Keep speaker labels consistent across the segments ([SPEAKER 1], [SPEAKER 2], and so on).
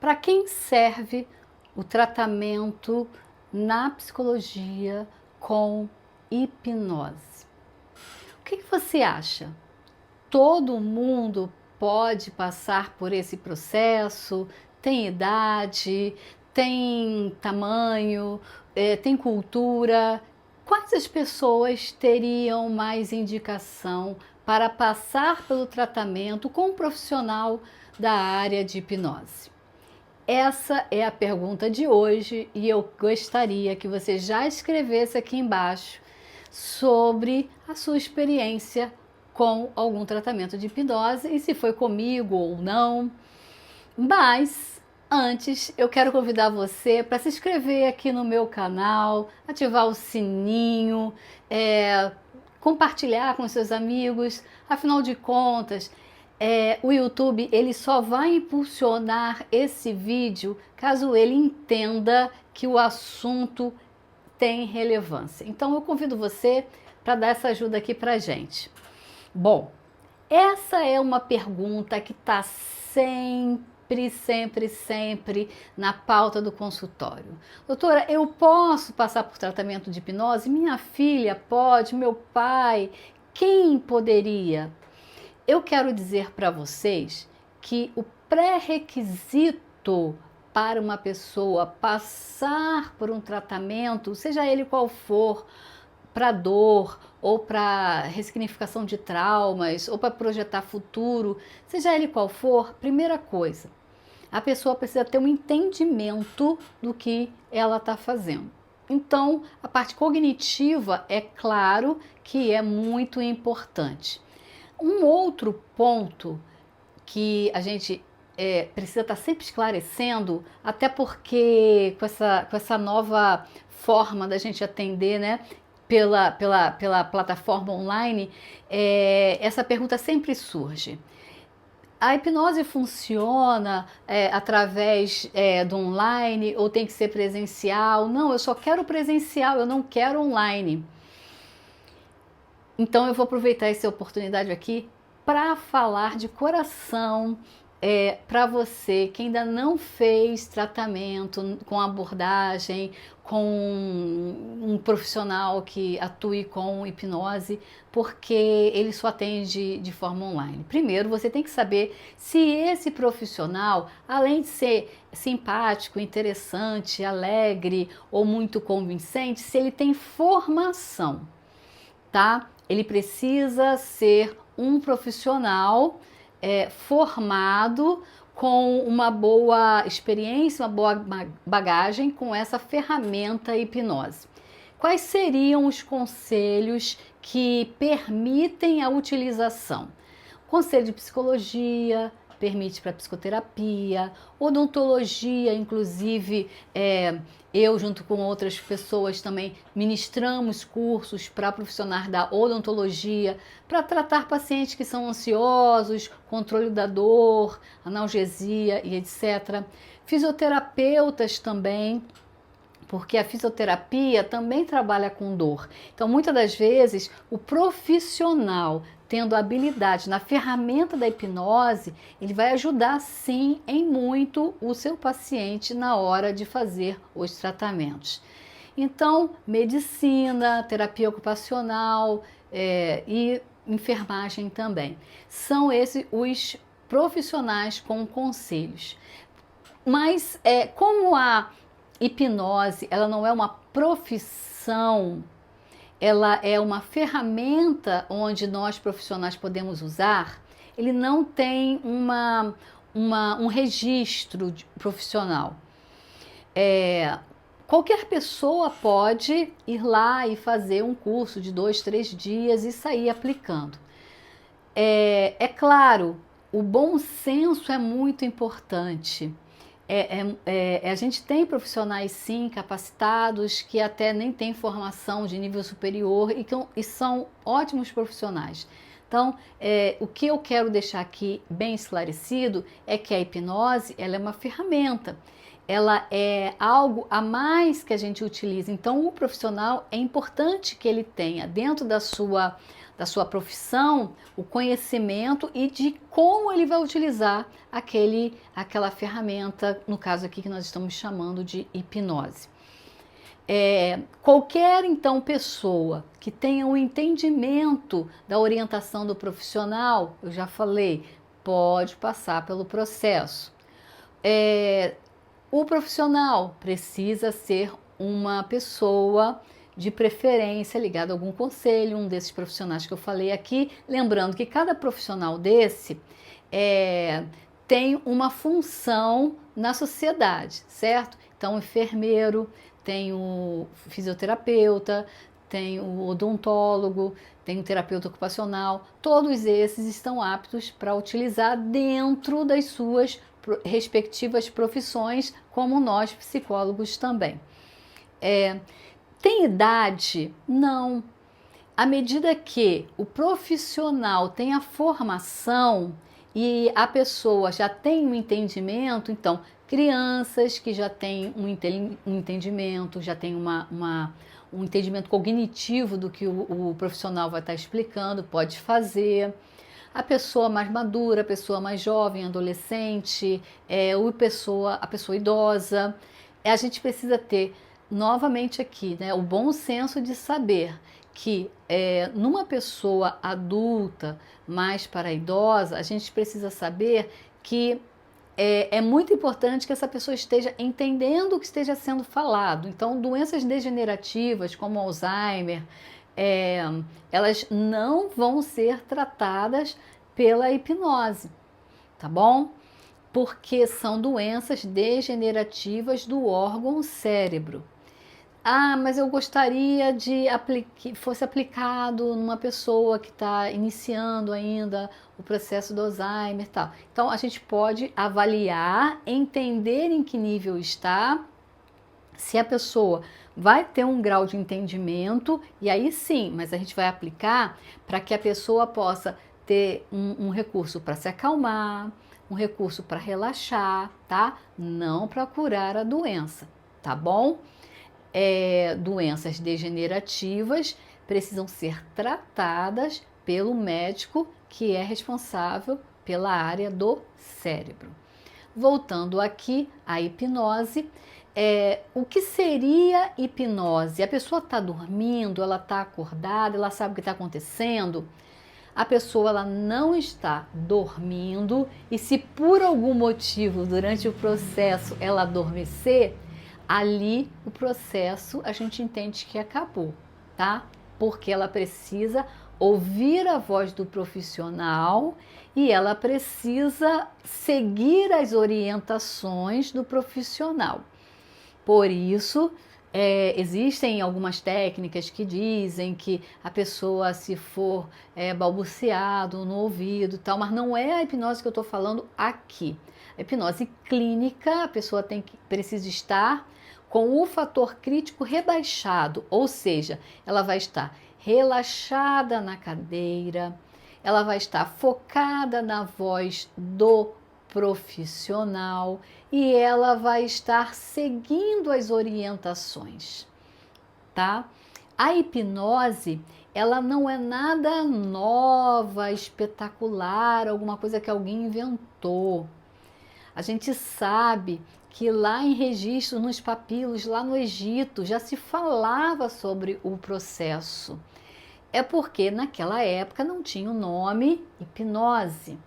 [SPEAKER 1] Para quem serve o tratamento na psicologia com hipnose? O que você acha? Todo mundo pode passar por esse processo? Tem idade, tem tamanho, tem cultura? Quais as pessoas teriam mais indicação para passar pelo tratamento com um profissional da área de hipnose? Essa é a pergunta de hoje e eu gostaria que você já escrevesse aqui embaixo sobre a sua experiência com algum tratamento de hipnose e se foi comigo ou não. Mas antes eu quero convidar você para se inscrever aqui no meu canal, ativar o sininho, compartilhar com seus amigos. Afinal de contas, o YouTube ele só vai impulsionar esse vídeo caso ele entenda que o assunto tem relevância. Então eu convido você para dar essa ajuda aqui para gente. Bom, essa é uma pergunta que está sempre na pauta do consultório. Doutora, eu posso passar por tratamento de hipnose? Minha filha pode, meu pai, quem poderia? Eu quero dizer para vocês que o pré-requisito para uma pessoa passar por um tratamento, seja ele qual for, para dor ou para ressignificação de traumas ou para projetar futuro, seja ele qual for, primeira coisa, a pessoa precisa ter um entendimento do que ela está fazendo. Então, a parte cognitiva é claro que é muito importante. Um outro ponto que a gente precisa estar sempre esclarecendo, até porque com essa nova forma da gente atender, né, pela plataforma online, essa pergunta sempre surge. A hipnose funciona através do online ou tem que ser presencial? Não, eu só quero presencial, eu não quero online. Então eu vou aproveitar essa oportunidade aqui para falar de coração para você que ainda não fez tratamento com abordagem, com um profissional que atue com hipnose, porque ele só atende de forma online. Primeiro, você tem que saber se esse profissional, além de ser simpático, interessante, alegre ou muito convincente, se ele tem formação, tá? Ele precisa ser um profissional formado com uma boa experiência, uma boa bagagem com essa ferramenta hipnose. Quais seriam os conselhos que permitem a utilização? Conselho de psicologia, permite para psicoterapia, odontologia, inclusive eu junto com outras pessoas também ministramos cursos para profissionais da odontologia, para tratar pacientes que são ansiosos, controle da dor, analgesia e etc. Fisioterapeutas também, porque a fisioterapia também trabalha com dor. Então, muitas das vezes, o profissional tendo habilidade na ferramenta da hipnose, ele vai ajudar sim em muito o seu paciente na hora de fazer os tratamentos. Então, medicina, terapia ocupacional e enfermagem também. São esses os profissionais com conselhos. Mas como a hipnose, ela não é uma profissão, ela é uma ferramenta onde nós profissionais podemos usar, ele não tem um registro profissional. Qualquer pessoa pode ir lá e fazer um curso de 2, 3 dias e sair aplicando. É claro, o bom senso é muito importante. A gente tem profissionais sim capacitados que até nem têm formação de nível superior e são ótimos profissionais. Então, o que eu quero deixar aqui bem esclarecido é que a hipnose, ela é uma ferramenta, ela é algo a mais que a gente utiliza. Então, o profissional é importante que ele tenha dentro da sua profissão o conhecimento e de como ele vai utilizar aquela ferramenta, no caso aqui que nós estamos chamando de hipnose. Qualquer então pessoa que tenha um entendimento da orientação do profissional, eu já falei, pode passar pelo processo. O profissional precisa ser uma pessoa de preferência ligada a algum conselho, um desses profissionais que eu falei aqui, lembrando que cada profissional desse tem uma função na sociedade, certo? Então, o enfermeiro, tem o fisioterapeuta, tem o odontólogo, tem o terapeuta ocupacional, todos esses estão aptos para utilizar dentro das suas respectivas profissões, como nós psicólogos também. Tem idade? Não. À medida que o profissional tem a formação e a pessoa já tem um entendimento, então, crianças que já têm um entendimento, já têm um entendimento cognitivo do que o profissional vai estar explicando, pode fazer. A pessoa mais madura, a pessoa mais jovem, adolescente, a pessoa idosa. A gente precisa ter, novamente aqui, né, o bom senso de saber que numa pessoa adulta, mais para a idosa, a gente precisa saber que é muito importante que essa pessoa esteja entendendo o que esteja sendo falado. Então, doenças degenerativas como Alzheimer, elas não vão ser tratadas pela hipnose, tá bom? Porque são doenças degenerativas do órgão cérebro. Ah, mas eu gostaria de que fosse aplicado numa pessoa que está iniciando ainda o processo do Alzheimer e tal. Então, a gente pode avaliar, entender em que nível está, se a pessoa vai ter um grau de entendimento, e aí sim, mas a gente vai aplicar para que a pessoa possa ter um recurso para se acalmar, um recurso para relaxar, tá? Não para curar a doença, tá bom? Doenças degenerativas precisam ser tratadas pelo médico que é responsável pela área do cérebro. Voltando aqui à hipnose, o que seria hipnose? A pessoa está dormindo, ela está acordada, ela sabe o que está acontecendo? A pessoa ela não está dormindo e se por algum motivo durante o processo ela adormecer, ali o processo a gente entende que acabou, tá? Porque ela precisa ouvir a voz do profissional e ela precisa seguir as orientações do profissional. Por isso, existem algumas técnicas que dizem que a pessoa, se for balbuciado no ouvido e tal, mas não é a hipnose que eu estou falando aqui. A hipnose clínica, a pessoa precisa estar com o fator crítico rebaixado, ou seja, ela vai estar relaxada na cadeira, ela vai estar focada na voz do profissional e ela vai estar seguindo as orientações, tá? A hipnose, ela não é nada nova, espetacular, alguma coisa que alguém inventou. A gente sabe que lá em registros, nos papilos, lá no Egito, já se falava sobre o processo. É porque naquela época não tinha o nome hipnose.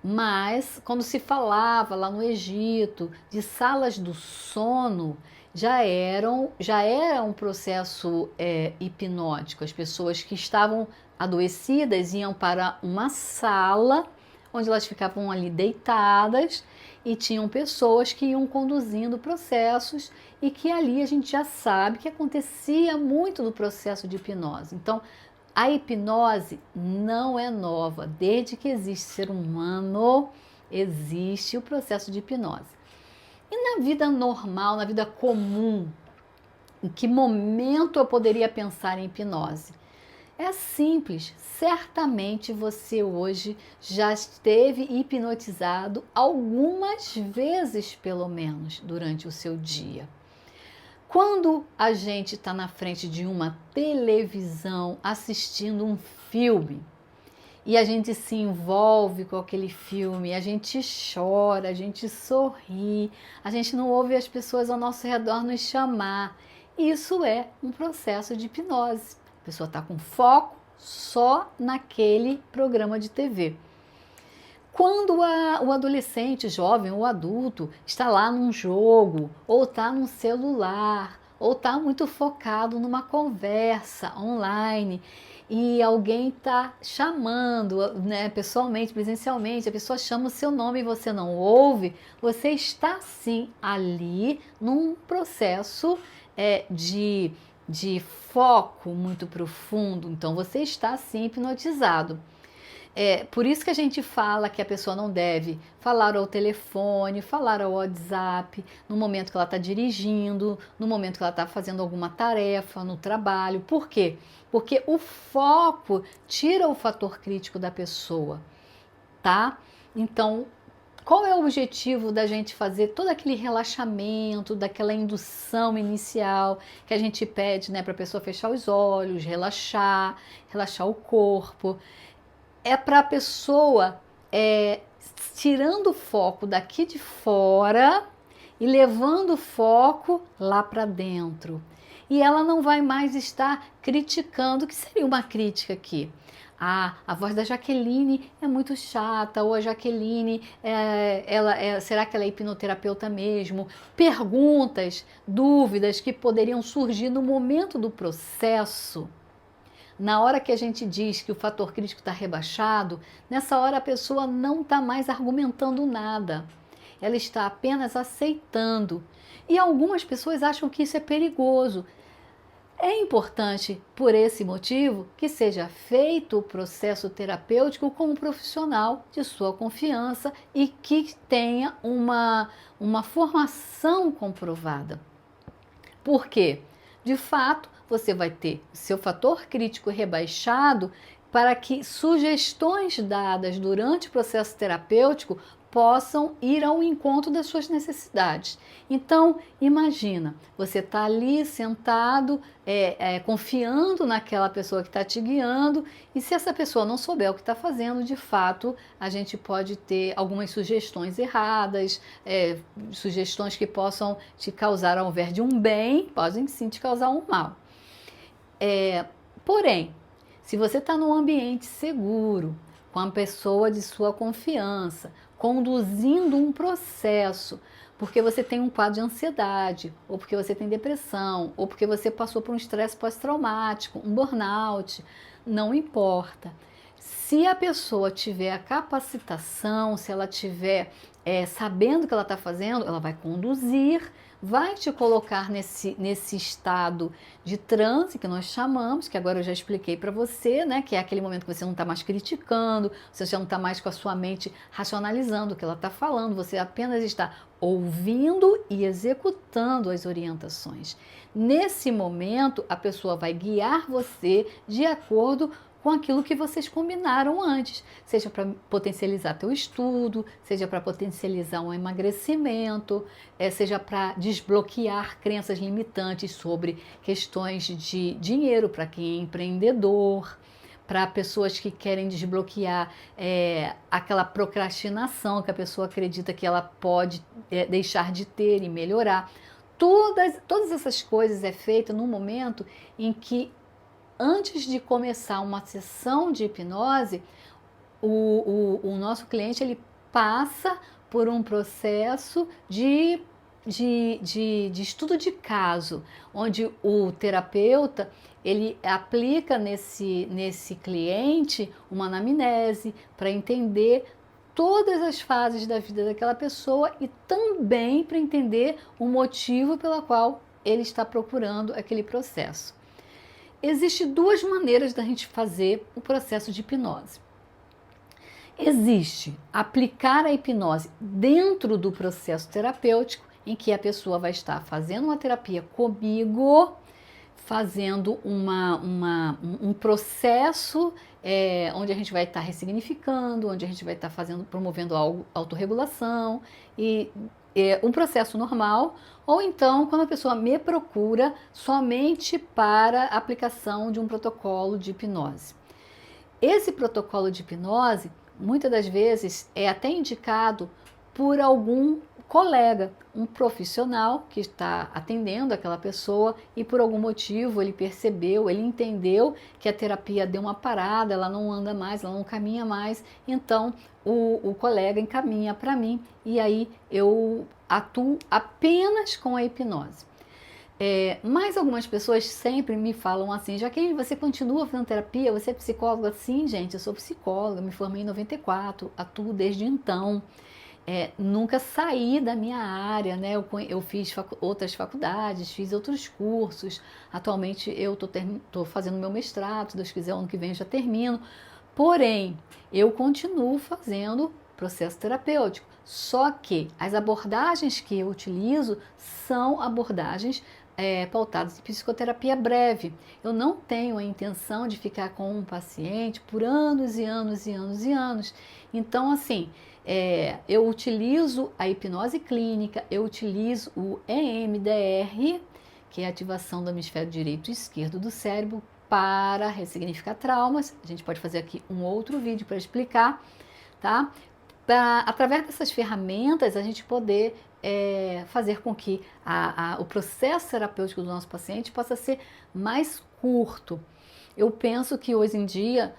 [SPEAKER 1] Mas quando se falava lá no Egito de salas do sono, já era um processo hipnótico. As pessoas que estavam adoecidas iam para uma sala onde elas ficavam ali deitadas e tinham pessoas que iam conduzindo processos e que ali a gente já sabe que acontecia muito do processo de hipnose. Então, a hipnose não é nova. Desde que existe ser humano, existe o processo de hipnose. E na vida normal, na vida comum, em que momento eu poderia pensar em hipnose? É simples, certamente você hoje já esteve hipnotizado algumas vezes, pelo menos, durante o seu dia. Quando a gente está na frente de uma televisão assistindo um filme e a gente se envolve com aquele filme, a gente chora, a gente sorri, a gente não ouve as pessoas ao nosso redor nos chamar. Isso é um processo de hipnose. A pessoa está com foco só naquele programa de TV. Quando o adolescente, jovem ou adulto está lá num jogo, ou está num celular, ou está muito focado numa conversa online e alguém está chamando, né, pessoalmente, presencialmente, a pessoa chama o seu nome e você não ouve, você está sim ali num processo de foco muito profundo, então você está sim hipnotizado. Por isso que a gente fala que a pessoa não deve falar ao telefone, falar ao WhatsApp, no momento que ela está dirigindo, no momento que ela está fazendo alguma tarefa no trabalho. Por quê? Porque o foco tira o fator crítico da pessoa, tá? Então, qual é o objetivo da gente fazer todo aquele relaxamento, daquela indução inicial que a gente pede, né, para a pessoa fechar os olhos, relaxar o corpo? É para a pessoa tirando o foco daqui de fora e levando o foco lá para dentro. E ela não vai mais estar criticando. O que seria uma crítica aqui? A voz da Jaqueline é muito chata, ou a Jaqueline, será que ela é hipnoterapeuta mesmo? Perguntas, dúvidas que poderiam surgir no momento do processo. Na hora que a gente diz que o fator crítico está rebaixado, nessa hora a pessoa não está mais argumentando nada. Ela está apenas aceitando. E algumas pessoas acham que isso é perigoso. É importante, por esse motivo, que seja feito o processo terapêutico com um profissional de sua confiança e que tenha uma formação comprovada. Por quê? De fato, você vai ter seu fator crítico rebaixado para que sugestões dadas durante o processo terapêutico possam ir ao encontro das suas necessidades. Então, imagina, você está ali sentado, confiando naquela pessoa que está te guiando, e se essa pessoa não souber o que está fazendo, de fato, a gente pode ter algumas sugestões erradas, sugestões que possam te causar, ao invés de um bem, podem sim te causar um mal. Porém, se você está num ambiente seguro, com a pessoa de sua confiança, conduzindo um processo, porque você tem um quadro de ansiedade, ou porque você tem depressão, ou porque você passou por um estresse pós-traumático, um burnout, não importa. Se a pessoa tiver a capacitação, se ela tiver sabendo o que ela está fazendo, ela vai conduzir, vai te colocar nesse estado de transe que nós chamamos, que agora eu já expliquei para você, né? Que é aquele momento que você não está mais criticando, você já não está mais com a sua mente racionalizando o que ela está falando, você apenas está ouvindo e executando as orientações. Nesse momento, a pessoa vai guiar você de acordo com aquilo que vocês combinaram antes, seja para potencializar teu estudo, seja para potencializar um emagrecimento, seja para desbloquear crenças limitantes sobre questões de dinheiro para quem é empreendedor, para pessoas que querem desbloquear aquela procrastinação que a pessoa acredita que ela pode deixar de ter e melhorar. Todas essas coisas é feita no momento em que, antes de começar uma sessão de hipnose, o nosso cliente ele passa por um processo de estudo de caso, onde o terapeuta ele aplica nesse cliente uma anamnese para entender todas as fases da vida daquela pessoa e também para entender o motivo pelo qual ele está procurando aquele processo. Existem duas maneiras da gente fazer o processo de hipnose. Existe aplicar a hipnose dentro do processo terapêutico, em que a pessoa vai estar fazendo uma terapia comigo, fazendo um processo onde a gente vai estar ressignificando, onde a gente vai estar promovendo autorregulação e um processo normal, ou então quando a pessoa me procura somente para a aplicação de um protocolo de hipnose. Esse protocolo de hipnose, muitas das vezes, é até indicado por algum colega, um profissional que está atendendo aquela pessoa e por algum motivo ele percebeu, ele entendeu que a terapia deu uma parada, ela não anda mais, ela não caminha mais, então o colega encaminha para mim e aí eu atuo apenas com a hipnose. Mas algumas pessoas sempre me falam assim, Jaqueline, você continua fazendo terapia? Você é psicóloga? Sim, gente, eu sou psicóloga, me formei em 94, atuo desde então. Nunca saí da minha área, né? Eu fiz outras faculdades, fiz outros cursos. Atualmente eu estou fazendo meu mestrado, se Deus quiser, ano que vem eu já termino. Porém, eu continuo fazendo processo terapêutico. Só que as abordagens que eu utilizo são abordagens pautadas em psicoterapia breve. Eu não tenho a intenção de ficar com um paciente por anos e anos e anos e anos. Então, assim, eu utilizo a hipnose clínica, eu utilizo o EMDR, que é a ativação do hemisfério direito e esquerdo do cérebro, para ressignificar traumas. A gente pode fazer aqui um outro vídeo para explicar, tá? Através dessas ferramentas, a gente poder fazer com que o processo terapêutico do nosso paciente possa ser mais curto. Eu penso que hoje em dia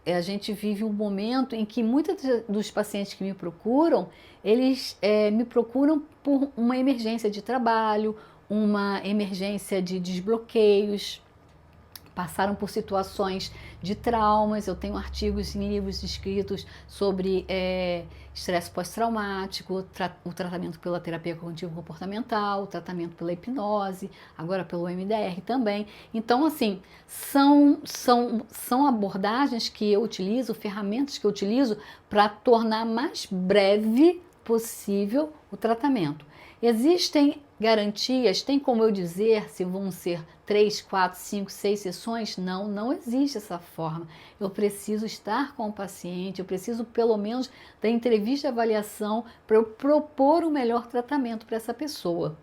[SPEAKER 1] a gente vive um momento em que muitos dos pacientes que me procuram, eles me procuram por uma emergência de trabalho, uma emergência de desbloqueios, passaram por situações de traumas. Eu tenho artigos em livros escritos sobre estresse pós-traumático, o tratamento pela terapia cognitivo-comportamental, o tratamento pela hipnose, agora pelo MDR também. Então, assim, são abordagens que eu utilizo, ferramentas que eu utilizo para tornar mais breve possível o tratamento. Existem garantias, tem como eu dizer se vão ser 3, 4, 5, 6 sessões? Não, não existe essa forma. Eu preciso estar com o paciente, eu preciso pelo menos da entrevista de avaliação para eu propor o melhor tratamento para essa pessoa.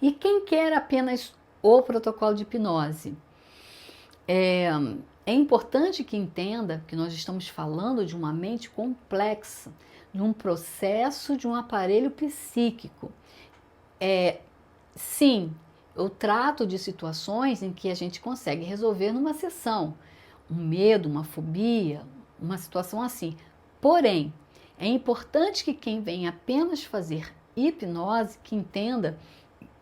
[SPEAKER 1] E quem quer apenas o protocolo de hipnose? É importante que entenda que nós estamos falando de uma mente complexa, de um processo de um aparelho psíquico. Sim, eu trato de situações em que a gente consegue resolver numa sessão. Um medo, uma fobia, uma situação assim. Porém, é importante que quem vem apenas fazer hipnose, que entenda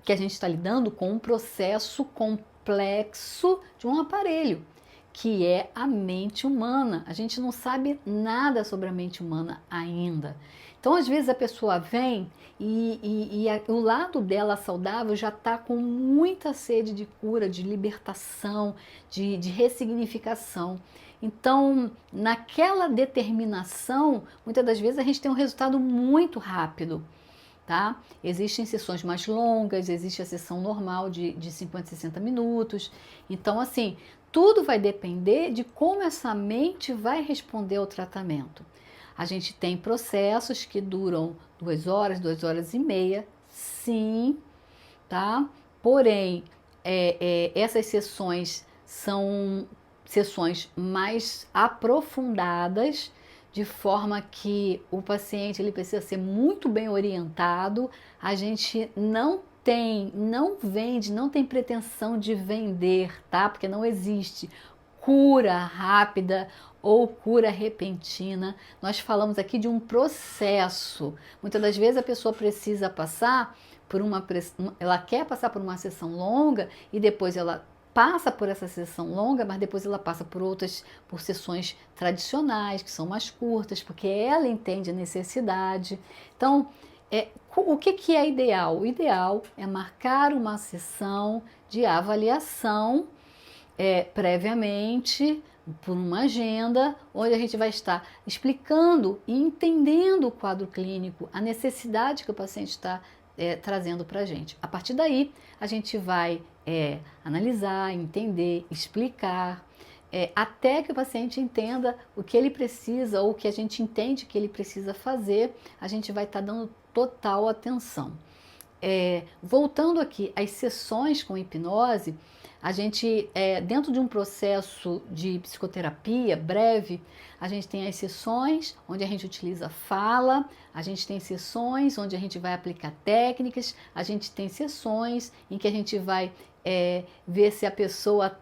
[SPEAKER 1] que a gente está lidando com um processo complexo de um aparelho, que é a mente humana. A gente não sabe nada sobre a mente humana ainda. Então, às vezes, a pessoa vem e o lado dela saudável já está com muita sede de cura, de libertação, de ressignificação. Então, naquela determinação, muitas das vezes a gente tem um resultado muito rápido. Tá? Existem sessões mais longas, existe a sessão normal de 50, 60 minutos. Então, assim, tudo vai depender de como essa mente vai responder ao tratamento. A gente tem processos que duram 2 horas, 2 horas e meia, sim, tá? Porém, essas sessões são sessões mais aprofundadas, de forma que o paciente ele precisa ser muito bem orientado. A gente não vende, não tem pretensão de vender, tá? Porque não existe cura rápida ou cura repentina. Nós falamos aqui de um processo. Muitas das vezes a pessoa precisa passar por ela quer passar por uma sessão longa e depois ela passa por essa sessão longa, mas depois ela passa por sessões tradicionais, que são mais curtas, porque ela entende a necessidade. Então, o que é ideal? O ideal é marcar uma sessão de avaliação previamente, por uma agenda, onde a gente vai estar explicando e entendendo o quadro clínico, a necessidade que o paciente está trazendo para a gente. A partir daí, a gente vai analisar, entender, explicar, até que o paciente entenda o que ele precisa ou o que a gente entende que ele precisa fazer, a gente vai estar dando total atenção. Voltando aqui às sessões com hipnose, a gente, dentro de um processo de psicoterapia breve, a gente tem as sessões onde a gente utiliza fala, a gente tem sessões onde a gente vai aplicar técnicas, a gente tem sessões em que a gente vai ver se a pessoa,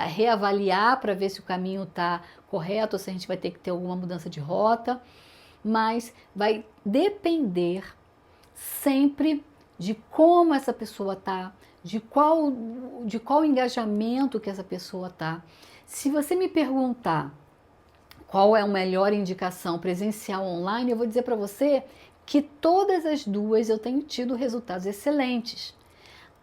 [SPEAKER 1] reavaliar para ver se o caminho está correto ou se a gente vai ter que ter alguma mudança de rota, mas vai depender sempre de como essa pessoa está, de qual engajamento que essa pessoa está. Se você me perguntar qual é a melhor indicação, presencial ou online, eu vou dizer para você que todas as duas eu tenho tido resultados excelentes.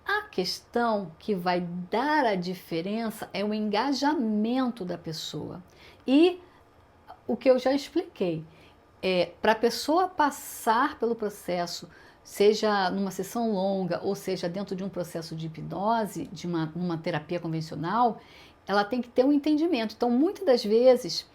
[SPEAKER 1] A questão que vai dar a diferença é o engajamento da pessoa. E o que eu já expliquei, para a pessoa passar pelo processo, seja numa sessão longa ou seja dentro de um processo de hipnose, de uma terapia convencional, ela tem que ter um entendimento. Então, muitas das vezes,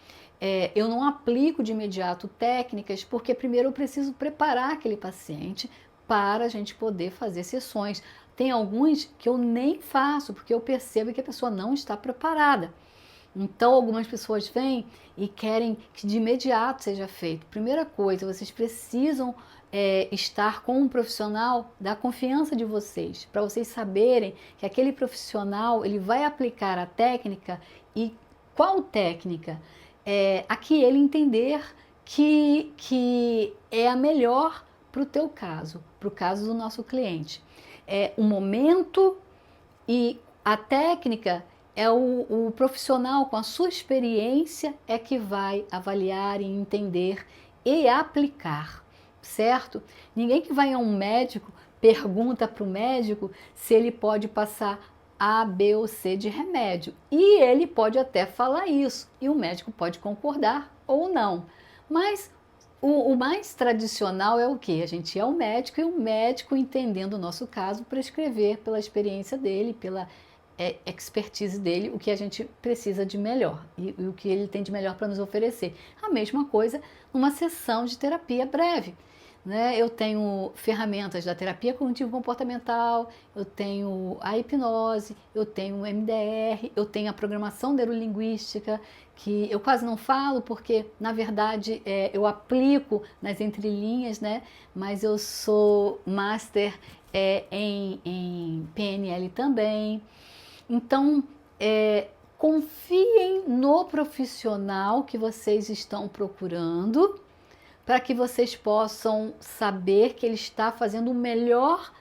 [SPEAKER 1] eu não aplico de imediato técnicas, porque primeiro eu preciso preparar aquele paciente para a gente poder fazer sessões. Tem alguns que eu nem faço, porque eu percebo que a pessoa não está preparada. Então, algumas pessoas vêm e querem que de imediato seja feito. Primeira coisa, vocês precisam estar com um profissional da confiança de vocês, para vocês saberem que aquele profissional ele vai aplicar a técnica e qual técnica? A que ele entender que é a melhor para o teu caso, para o caso do nosso cliente. O momento e a técnica o profissional com a sua experiência é que vai avaliar e entender e aplicar, certo? Ninguém que vai a um médico pergunta para o médico se ele pode passar A, B ou C de remédio. E ele pode até falar isso, e o médico pode concordar ou não. Mas o mais tradicional é o quê? A gente é ao médico e o médico, entendendo o nosso caso, prescrever pela experiência dele, pela expertise dele, o que a gente precisa de melhor e o que ele tem de melhor para nos oferecer. A mesma coisa numa sessão de terapia breve, né? Eu tenho ferramentas da terapia cognitivo-comportamental, eu tenho a hipnose, eu tenho o MDR, eu tenho a programação neurolinguística, que eu quase não falo porque, na verdade, eu aplico nas entrelinhas, né? Mas eu sou master em PNL também. Então, confiem no profissional que vocês estão procurando, para que vocês possam saber que ele está fazendo o melhor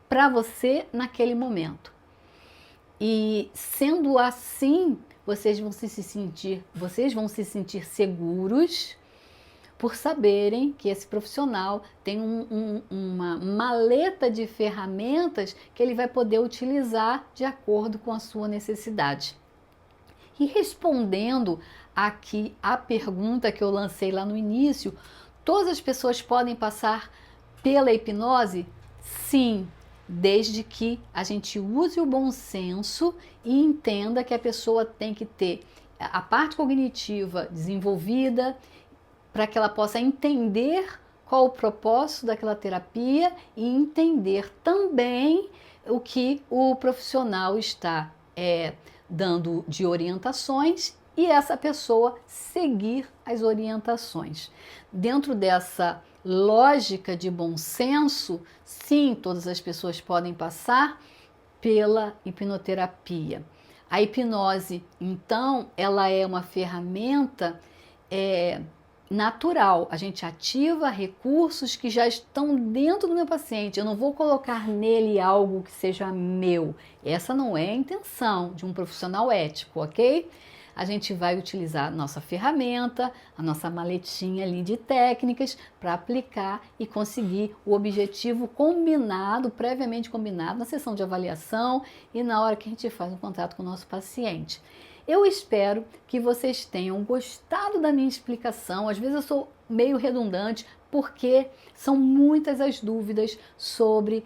[SPEAKER 1] para você naquele momento. E sendo assim, vocês vão se sentir seguros por saberem que esse profissional tem uma maleta de ferramentas que ele vai poder utilizar de acordo com a sua necessidade. E respondendo aqui a pergunta que eu lancei lá no início, todas as pessoas podem passar pela hipnose? Sim, desde que a gente use o bom senso e entenda que a pessoa tem que ter a parte cognitiva desenvolvida, para que ela possa entender qual o propósito daquela terapia e entender também o que o profissional está dando de orientações e essa pessoa seguir as orientações. Dentro dessa lógica de bom senso, sim, todas as pessoas podem passar pela hipnoterapia. A hipnose, então, ela é uma ferramenta natural, a gente ativa recursos que já estão dentro do meu paciente, eu não vou colocar nele algo que seja meu, essa não é a intenção de um profissional ético, ok? A gente vai utilizar a nossa ferramenta, a nossa maletinha ali de técnicas para aplicar e conseguir o objetivo combinado, previamente combinado na sessão de avaliação e na hora que a gente faz um contato com o nosso paciente. Eu espero que vocês tenham gostado da minha explicação. Às vezes eu sou meio redundante, porque são muitas as dúvidas sobre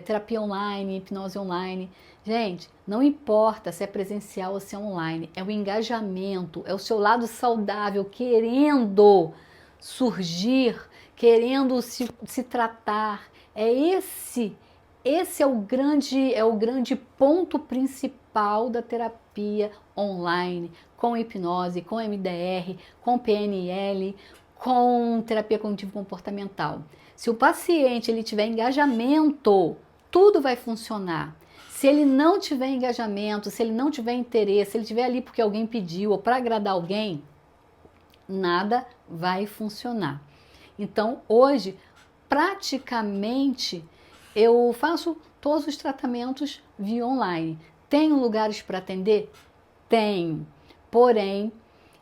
[SPEAKER 1] terapia online, hipnose online. Gente, não importa se é presencial ou se é online, é o engajamento, é o seu lado saudável querendo surgir, querendo se tratar. Esse é o grande ponto principal da terapia online, com hipnose, com MDR, com PNL, com terapia cognitivo-comportamental. Se o paciente ele tiver engajamento, tudo vai funcionar. Se ele não tiver engajamento, se ele não tiver interesse, se ele estiver ali porque alguém pediu ou para agradar alguém, nada vai funcionar. Então, hoje, praticamente, eu faço todos os tratamentos via online. Tenho lugares para atender? Tenho. Porém,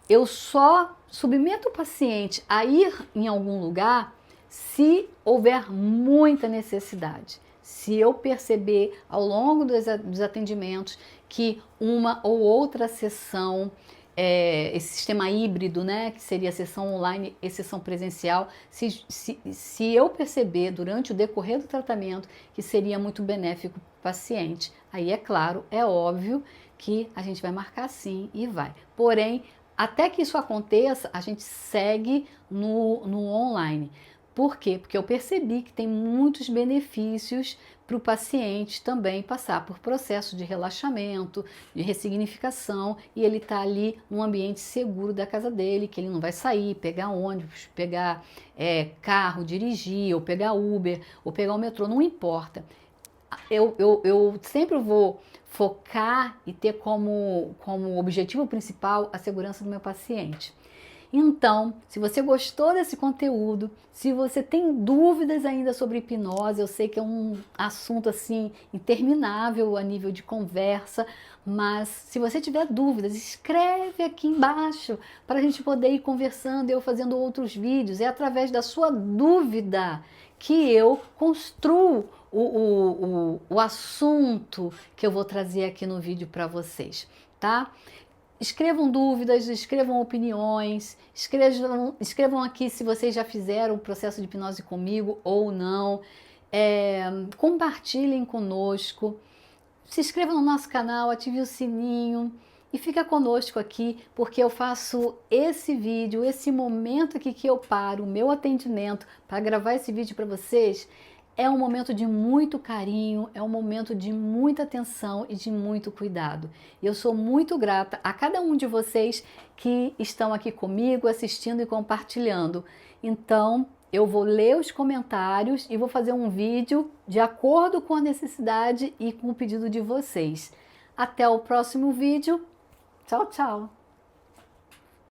[SPEAKER 1] eu só submeto o paciente a ir em algum lugar se houver muita necessidade. Se eu perceber ao longo dos atendimentos que uma ou outra sessão, esse sistema híbrido, né, que seria a sessão online e sessão presencial, se eu perceber durante o decorrer do tratamento que seria muito benéfico para o paciente, aí é claro, é óbvio que a gente vai marcar sim e vai. Porém, até que isso aconteça, a gente segue no online. Por quê? Porque eu percebi que tem muitos benefícios para o paciente também passar por processo de relaxamento, de ressignificação, e ele está ali num ambiente seguro da casa dele, que ele não vai sair, pegar ônibus, pegar carro, dirigir, ou pegar Uber, ou pegar o metrô, não importa. Eu sempre vou focar e ter como objetivo principal a segurança do meu paciente. Então, se você gostou desse conteúdo, se você tem dúvidas ainda sobre hipnose, eu sei que é um assunto assim interminável a nível de conversa, mas se você tiver dúvidas, escreve aqui embaixo para a gente poder ir conversando e eu fazendo outros vídeos. É através da sua dúvida que eu construo o assunto que eu vou trazer aqui no vídeo para vocês, tá? Escrevam dúvidas, escrevam opiniões, escrevam aqui se vocês já fizeram o processo de hipnose comigo ou não. Compartilhem conosco, se inscrevam no nosso canal, ative o sininho e fica conosco aqui, porque eu faço esse vídeo, esse momento aqui que eu paro o meu atendimento para gravar esse vídeo para vocês. É um momento de muito carinho, é um momento de muita atenção e de muito cuidado. Eu sou muito grata a cada um de vocês que estão aqui comigo, assistindo e compartilhando. Então, eu vou ler os comentários e vou fazer um vídeo de acordo com a necessidade e com o pedido de vocês. Até o próximo vídeo. Tchau, tchau!